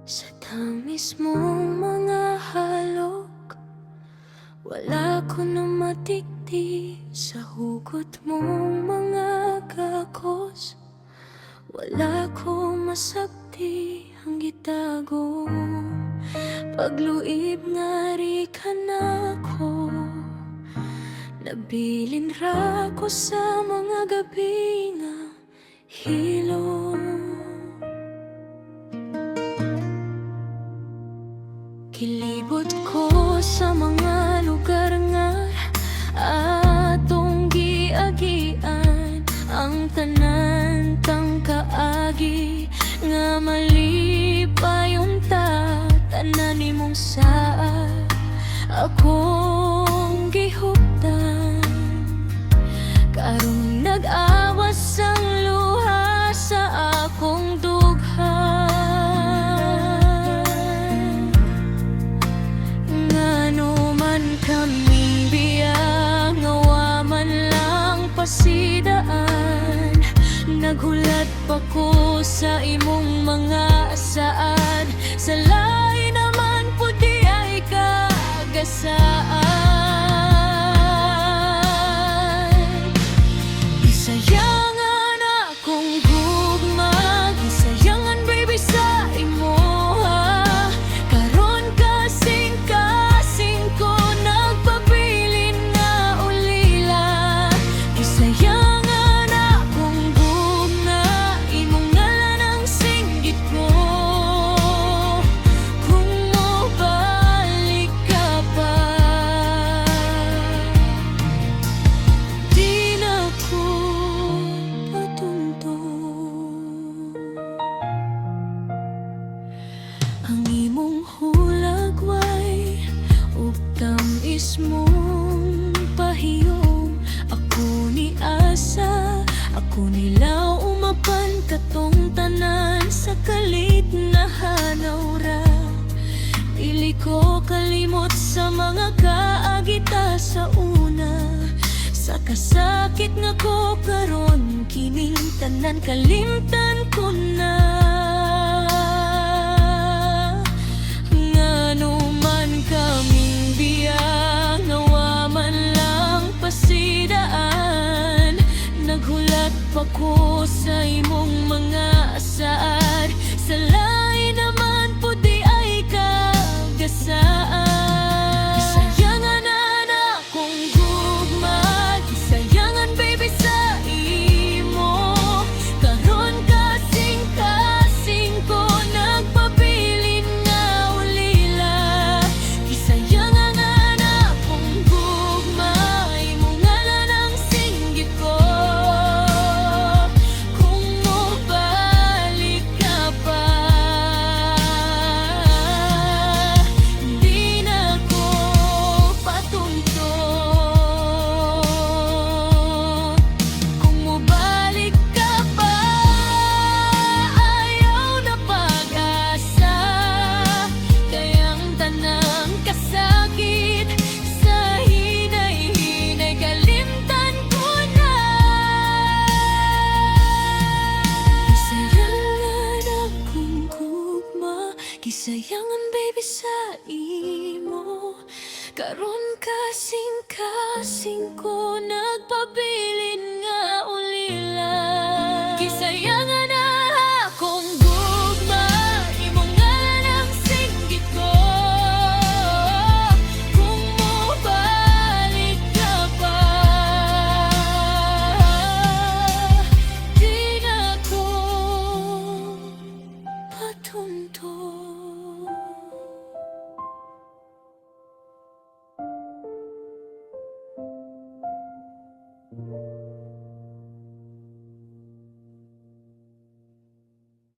Sa tamis mong mga halok, wala ko na matikti. Sa hugot mong mga gakos, wala ko masakti ang gitago. Pagluib nga ri ka na ko, nabilin ra ko sa mga gabi nga hilom. Kilibot ko sa mga lugar nga atong giagian, ang tanan tang kaagi nga malipayon ta. Tanan nimong saa akong gihuptan, karong nag-awas ang luha sa akong dughan. Kaming biyang ngawa man lang pasidaan, naghulat pa ko sa imong mga asaan. Sa lain naman po di ay kagasaan. Gisayangan akong gugma, gisayangan baby sa imo. Ang imong hulagway ug tamis mong pahiyom, ako ni asa, ako nilaw umapan katong tanan sa kalit na hanaw ra. Dili ko kalimot sa mga kaagita sa una, sa kasakit nga ko karon kining tanan kalimtan ko na. Kaming biyang nawa man lang pasidaan, naghulat pa ko sa imong mga asaan. Sa lain naman po di ay kagasaan. Gisayangan na akong gugma, gisayangan baby sa imo. Karon kasing-kasing ko nagpabilin nga ulila. Gisayangan na akong gugma, imong ngalan ang singgit ko. Kung mobalik ka pa, di na ko patuntun. Kung mobalik ka pa, ayaw na pag-asa. Kayang tanang kasakit sa hinay-hinay kalimtan ko na. Gisayangan akong gugma, gisayangan baby sa imo. Karon kasing-kasing ko nagpabilin